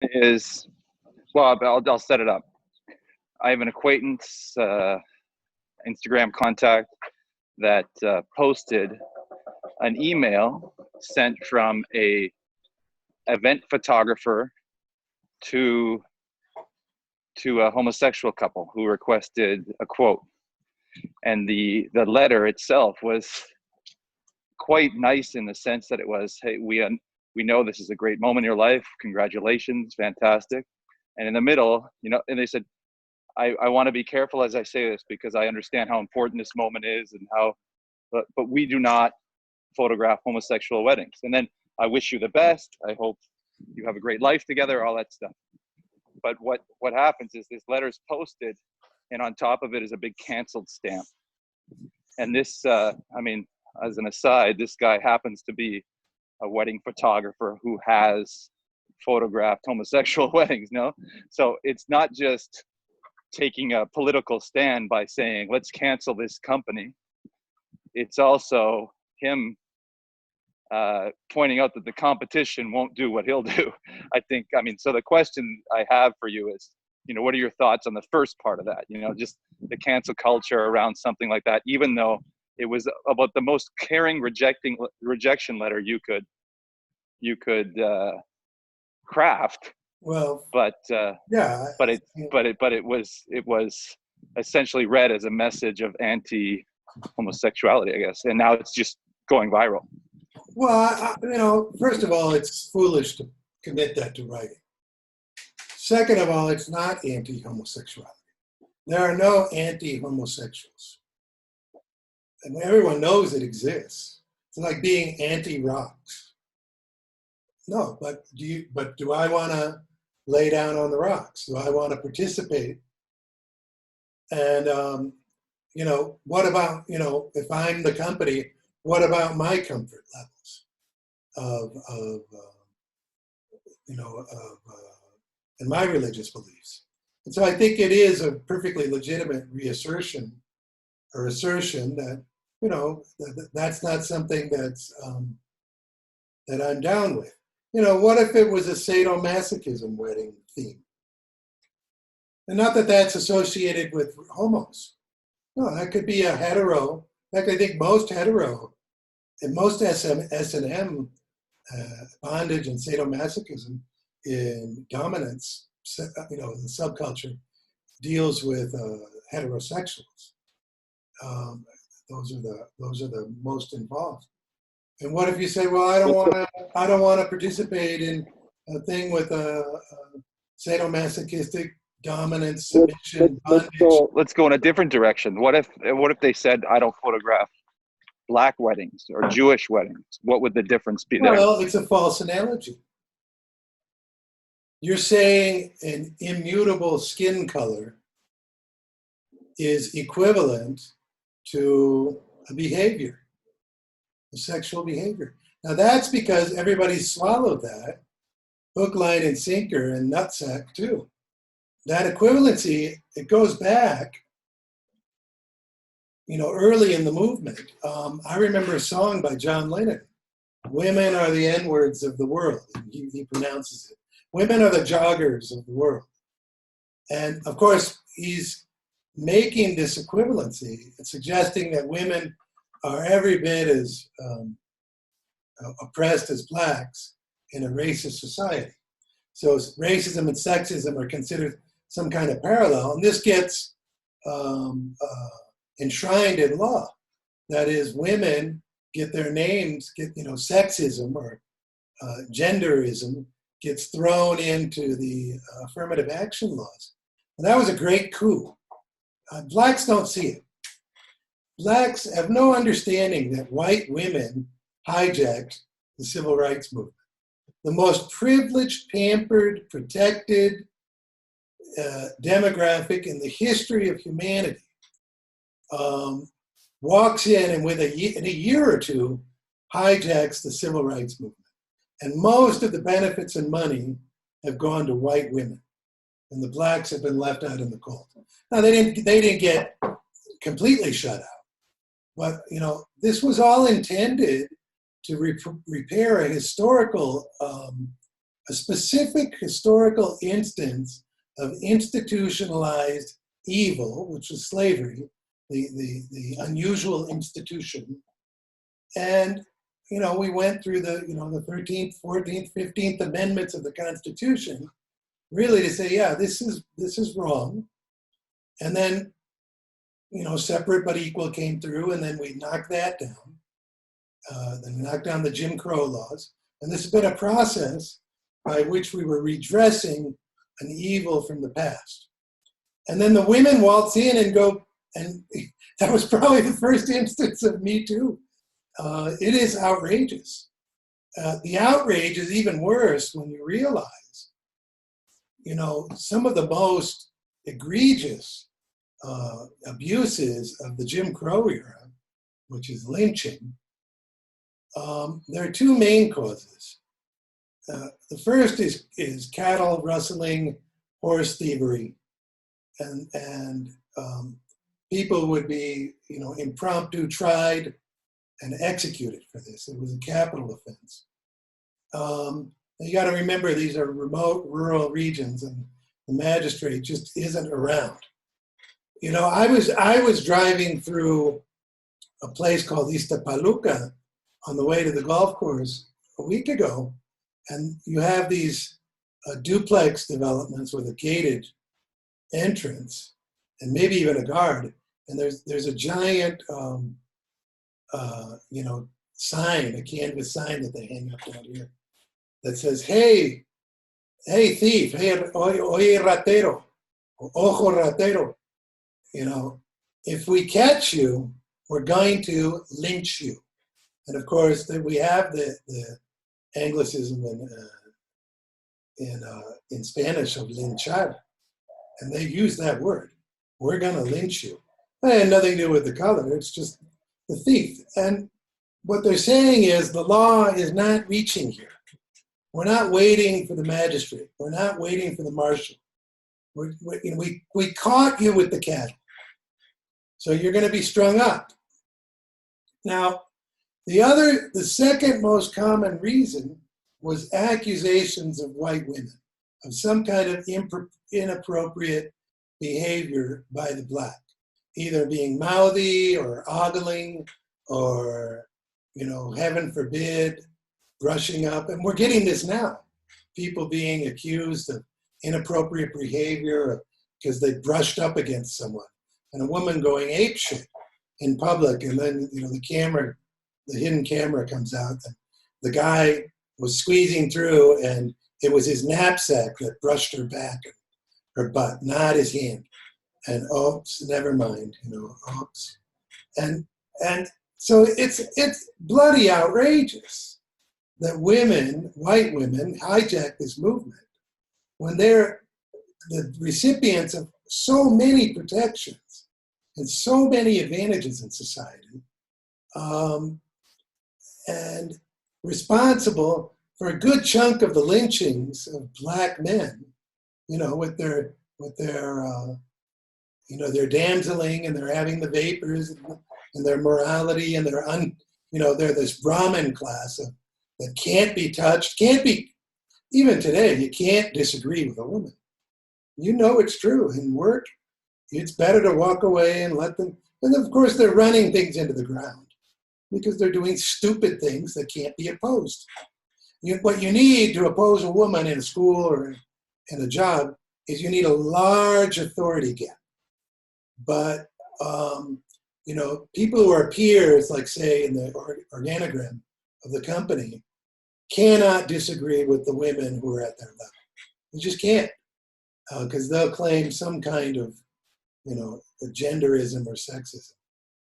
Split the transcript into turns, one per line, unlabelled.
is, well, I'll set it up. I have an acquaintance, Instagram contact, that posted an email sent from a event photographer to a homosexual couple who requested a quote. And the letter itself was quite nice in the sense that it was, hey, we know this is a great moment in your life. Congratulations, fantastic. And in the middle, and they said, I want to be careful as I say this because I understand how important this moment is and how, but we do not photograph homosexual weddings. And then I wish you the best. I hope you have a great life together, all that stuff. But what happens is this letter's posted, and on top of it is a big canceled stamp. And this, as an aside, this guy happens to be a wedding photographer who has photographed homosexual weddings, no? So it's not just taking a political stand by saying, let's cancel this company. It's also him pointing out that the competition won't do what he'll do. So the question I have for you is, what are your thoughts on the first part of that? Just the cancel culture around something like that, even though it was about the most caring rejection letter you could craft.
Well,
but
yeah,
it was essentially read as a message of anti-homosexuality, I guess, and now it's just going viral.
Well, first of all, it's foolish to commit that to writing. Second of all, it's not anti-homosexuality. There are no anti-homosexuals. And everyone knows it exists. It's like being anti-rocks. No, but do I want to lay down on the rocks? Do I want to participate? And, what about, if I'm the company, what about my comfort levels and my religious beliefs? And so I think it is a perfectly legitimate assertion that, that's not something that's, that I'm down with. What if it was a sadomasochism wedding theme? And not that that's associated with homos. No, that could be a hetero. In fact, I think most hetero and most S&M, bondage and sadomasochism in dominance, the subculture, deals with heterosexuals. Those are the most involved. And what if you say, well, I don't want to participate in a thing with a sadomasochistic dominance, submission, bondage?
Let's go in a different direction. What if they said, I don't photograph Black weddings or Jewish weddings? What would the difference be there?
Well, it's a false analogy. You're saying an immutable skin color is equivalent to a behavior, a sexual behavior. Now that's because everybody swallowed that, hook, line, and sinker, and nutsack too. That equivalency, it goes back, early in the movement. I remember a song by John Lennon, "Women are the N-words of the world." He pronounces it. Women are the joggers of the world. And of course, he's making this equivalency and suggesting that women are every bit as oppressed as blacks in a racist society. So racism and sexism are considered some kind of parallel, and this gets enshrined in law. That is, women get their names, sexism or genderism gets thrown into the affirmative action laws. And that was a great coup. Blacks don't see it. Blacks have no understanding that white women hijacked the civil rights movement. The most privileged, pampered, protected demographic in the history of humanity walks in and in a year or two hijacks the civil rights movement. And most of the benefits and money have gone to white women, and the blacks have been left out in the cold. Now they didn't get completely shut out, but this was all intended to repair a historical a specific historical instance of institutionalized evil, which was slavery, the unusual institution. And, we went through the 13th, 14th, 15th Amendments of the Constitution, really to say, yeah, this is wrong. And then, separate but equal came through, and then we knocked that down. Then we knocked down the Jim Crow laws. And this has been a process by which we were redressing an evil from the past. And then the women waltz in and go, and that was probably the first instance of Me Too. It is outrageous. The outrage is even worse when you realize, some of the most egregious abuses of the Jim Crow era, which is lynching. There are two main causes. The first is cattle rustling, horse thievery, and people would be, impromptu tried and executed for this. It was a capital offense. You got to remember, these are remote rural regions, and the magistrate just isn't around. I was driving through a place called Iztapaluca on the way to the golf course a week ago, and you have these duplex developments with a gated entrance and maybe even a guard, and there's a giant sign, a canvas sign that they hang up down here that says, hey thief, hey oye ratero, ojo ratero, if we catch you, we're going to lynch you. And of course, we have the Anglicism in Spanish of lynchar, and they use that word. We're going to lynch you. It had nothing to do with the color. It's just the thief. And what they're saying is the law is not reaching here. We're not waiting for the magistrate. We're not waiting for the marshal. We caught you with the cattle, so you're going to be strung up. Now, the second most common reason was accusations of white women of some kind of inappropriate behavior by the black, either being mouthy or ogling or, heaven forbid, brushing up. And we're getting this now. People being accused of inappropriate behavior because they brushed up against someone. And a woman going apeshit in public, and then, the hidden camera comes out, and the guy was squeezing through, and it was his knapsack that brushed her back, her butt, not his hand. And oops, never mind, oops. And so it's bloody outrageous that women, white women, hijack this movement when they're the recipients of so many protections and so many advantages in society, and responsible for a good chunk of the lynchings of black men, with their damseling, and they're having the vapors, and their morality, and they're this Brahmin class that can't be touched, even today, you can't disagree with a woman. It's true. In work, it's better to walk away and let them, and of course they're running things into the ground because they're doing stupid things that can't be opposed. What you need to oppose a woman in a school or in a job is you need a large authority gap. But, people who are peers, like say in the organogram of the company, cannot disagree with the women who are at their level. You just can't, because they'll claim some kind of, genderism or sexism.